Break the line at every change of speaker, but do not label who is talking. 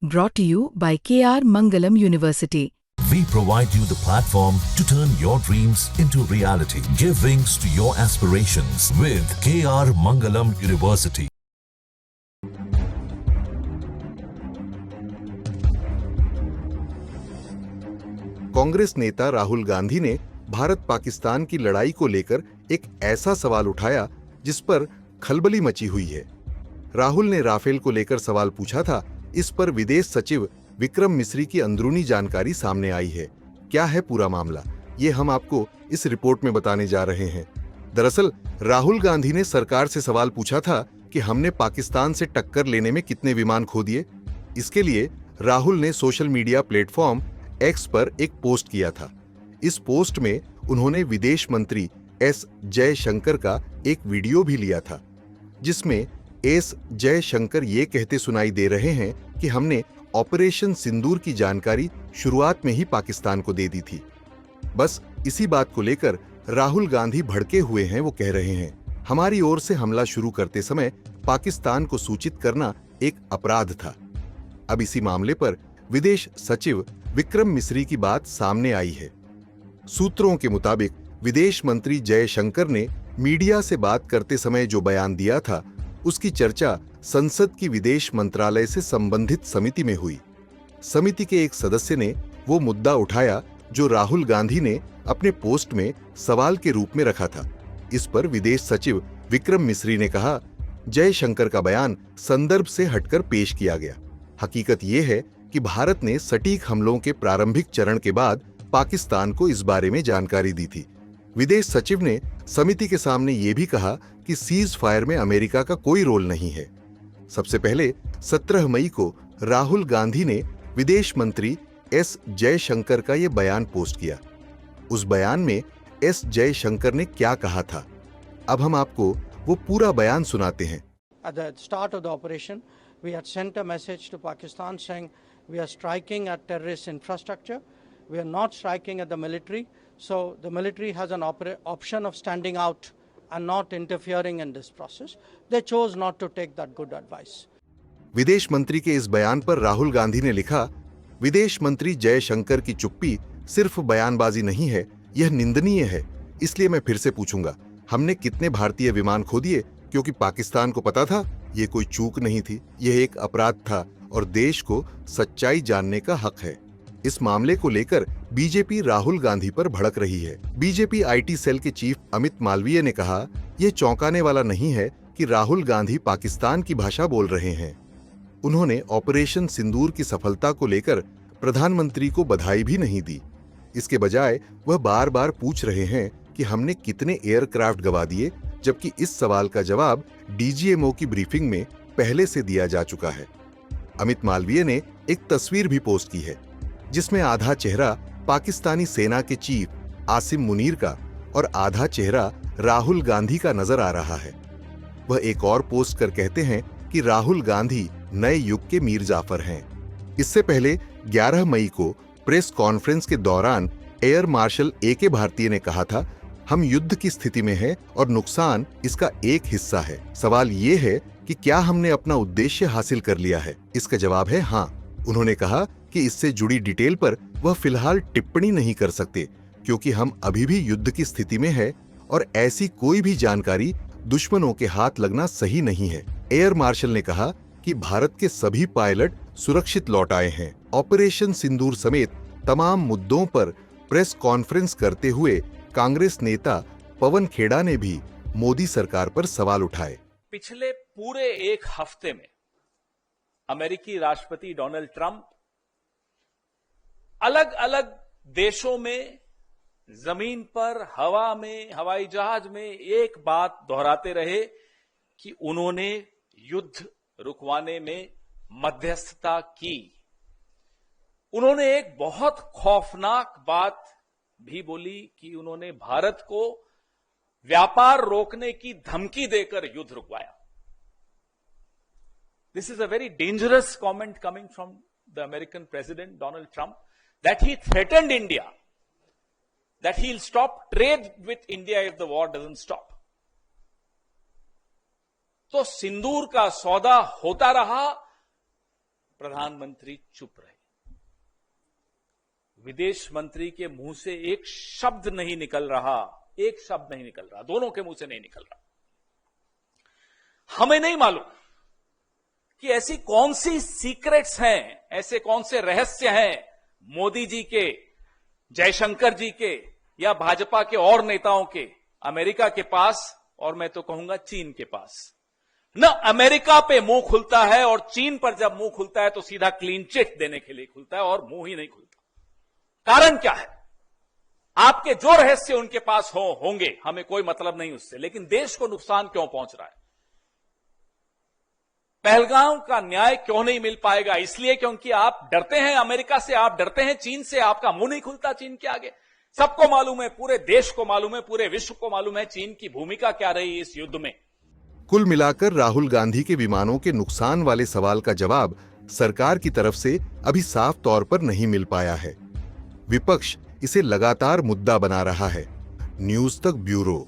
brought to you by KR Mangalam University.
We provide you the platform to turn your dreams into reality. Give wings to your aspirations with KR Mangalam University.
Congress नेता राहुल गांधी ने भारत पाकिस्तान की लड़ाई को लेकर एक ऐसा सवाल उठाया जिस पर खलबली मची हुई है। राहुल ने राफेल को लेकर सवाल पूछा था। इस पर विदेश सचिव विक्रम मिस्री की अंदरूनी जानकारी सामने आई है। क्या है पूरा मामला, ये हम आपको इस रिपोर्ट में बताने जा रहे हैं। दरअसल राहुल गांधी ने सरकार से सवाल पूछा था कि हमने पाकिस्तान से टक्कर लेने में कितने विमान खो दिए। इसके लिए राहुल ने सोशल मीडिया प्लेटफॉर्म एक्स पर एक पोस्ट किया था। इस पोस्ट में उन्होंने विदेश मंत्री एस जयशंकर का एक वीडियो भी लिया था, जिसमें एस जयशंकर ये कहते सुनाई दे रहे हैं कि हमने ऑपरेशन सिंदूर की जानकारी शुरुआत में ही पाकिस्तान को दे दी थी। बस इसी बात को लेकर राहुल गांधी भड़के हुए हैं। वो कह रहे हैं, हमारी ओर से हमला शुरू करते समय पाकिस्तान को सूचित करना एक अपराध था। अब इसी मामले पर विदेश सचिव विक्रम मिस्री की बात सामने आई है। सूत्रों के मुताबिक विदेश मंत्री जयशंकर ने मीडिया से बात करते समय जो बयान दिया था, उसकी चर्चा संसद की विदेश मंत्रालय से संबंधित समिति में हुई। समिति के एक सदस्य ने वो मुद्दा उठाया जो राहुल गांधी ने अपने पोस्ट में सवाल के रूप में रखा था। इस पर विदेश सचिव विक्रम मिस्री ने कहा, जयशंकर का बयान संदर्भ से हटकर पेश किया गया। हकीकत यह है कि भारत ने सटीक हमलों के प्रारंभिक चरण के बाद पाकिस्तान को इस बारे में जानकारी दी थी। विदेश सचिव ने समिति के सामने यह भी कहा कि सीज फायर में अमेरिका का कोई रोल नहीं है। सबसे पहले 17 मई को राहुल गांधी ने विदेश मंत्री एस जयशंकर का यह बयान पोस्ट किया। उस बयान में एस जयशंकर ने क्या कहा था, अब हम आपको वो पूरा बयान सुनाते हैं।
At the start of the operation, we had sent a message to Pakistan saying we are striking at terrorist infrastructure. We are not striking at the military. So the military has an option of standing out and not interfering in this process. They chose not to take that good advice.
विदेश मंत्री के इस बयान पर राहुल गांधी ने लिखा, विदेश मंत्री जयशंकर की चुप्पी सिर्फ बयानबाजी नहीं है, यह निंदनीय है। इसलिए मैं फिर से पूछूंगा, हमने कितने भारतीय विमान खो दिए? क्योंकि पाकिस्तान को पता था ये कोई चूक नहीं थी, यह एक अपराध था और देश को सच्चाई जानने का हक है। इस मामले को लेकर बीजेपी राहुल गांधी पर भड़क रही है। बीजेपी आईटी सेल के चीफ अमित मालवीय ने कहा, यह चौंकाने वाला नहीं है कि राहुल गांधी पाकिस्तान की भाषा बोल रहे हैं। उन्होंने ऑपरेशन सिंदूर की सफलता को लेकर प्रधानमंत्री को बधाई भी नहीं दी। इसके बजाय वह बार बार पूछ रहे हैं कि हमने कितने एयरक्राफ्ट गवा दिए, जबकि इस सवाल का जवाब डीजीएमओ की ब्रीफिंग में पहले से दिया जा चुका है। अमित मालवीय ने एक तस्वीर भी पोस्ट की है, जिसमें आधा चेहरा पाकिस्तानी सेना के चीफ आसिम मुनीर का और आधा चेहरा राहुल गांधी का नजर आ रहा है। वह एक और पोस्ट कर कहते हैं कि राहुल गांधी नए युग के मीर जाफर हैं। इससे पहले 11 मई को प्रेस कॉन्फ्रेंस के दौरान एयर मार्शल ए.के. भारती ने कहा था, हम युद्ध की स्थिति में हैं और नुकसान इसका एक हिस्सा है। सवाल ये है कि क्या हमने अपना उद्देश्य हासिल कर लिया है? इसका जवाब है हाँ। उन्होंने कहा कि इससे जुड़ी डिटेल पर वह फिलहाल टिप्पणी नहीं कर सकते, क्योंकि हम अभी भी युद्ध की स्थिति में है और ऐसी कोई भी जानकारी दुश्मनों के हाथ लगना सही नहीं है। एयर मार्शल ने कहा कि भारत के सभी पायलट सुरक्षित लौट आए हैं। ऑपरेशन सिंदूर समेत तमाम मुद्दों पर प्रेस कॉन्फ्रेंस करते हुए कांग्रेस नेता पवन खेड़ा ने भी मोदी सरकार पर सवाल उठाए।
पिछले पूरे एक हफ्ते में अमेरिकी राष्ट्रपति डोनाल्ड ट्रंप अलग अलग देशों में, जमीन पर, हवा में, हवाई जहाज में एक बात दोहराते रहे कि उन्होंने युद्ध रुकवाने में मध्यस्थता की। उन्होंने एक बहुत खौफनाक बात भी बोली कि उन्होंने भारत को व्यापार रोकने की धमकी देकर युद्ध रुकवाया। This is a very dangerous comment coming from the American President Donald Trump, that he threatened India, that he'll stop trade with India if the war doesn't stop. तो सिंदूर का सौदा होता रहा, प्रधानमंत्री चुप रहे। विदेश मंत्री के मुंह से एक शब्द नहीं निकल रहा, एक शब्द नहीं निकल रहा, दोनों के मुंह से नहीं निकल रहा। हमें नहीं मालूम कि ऐसी कौन सी सीक्रेट्स हैं, ऐसे कौन से रहस्य हैं मोदी जी के, जयशंकर जी के या भाजपा के और नेताओं के, अमेरिका के पास और मैं तो कहूंगा चीन के पास। न अमेरिका पे मुंह खुलता है और चीन पर जब मुंह खुलता है तो सीधा क्लीन चिट देने के लिए खुलता है और मुंह ही नहीं खुलता। कारण क्या है? आपके जो रहस्य उनके पास होंगे, हमें कोई मतलब नहीं उससे, लेकिन देश को नुकसान क्यों पहुंच रहा है? पहलगाम का न्याय क्यों नहीं मिल पाएगा? इसलिए क्योंकि आप डरते हैं अमेरिका से, आप डरते हैं चीन से, आपका मुंह नहीं खुलता चीन के आगे। सबको मालूम है, पूरे देश को मालूम है, पूरे विश्व को मालूम है चीन की भूमिका क्या रही इस युद्ध में।
कुल मिलाकर राहुल गांधी के विमानों के नुकसान वाले सवाल का जवाब सरकार की तरफ से अभी साफ तौर पर नहीं मिल पाया है। विपक्ष इसे लगातार मुद्दा बना रहा है। न्यूज़ तक ब्यूरो।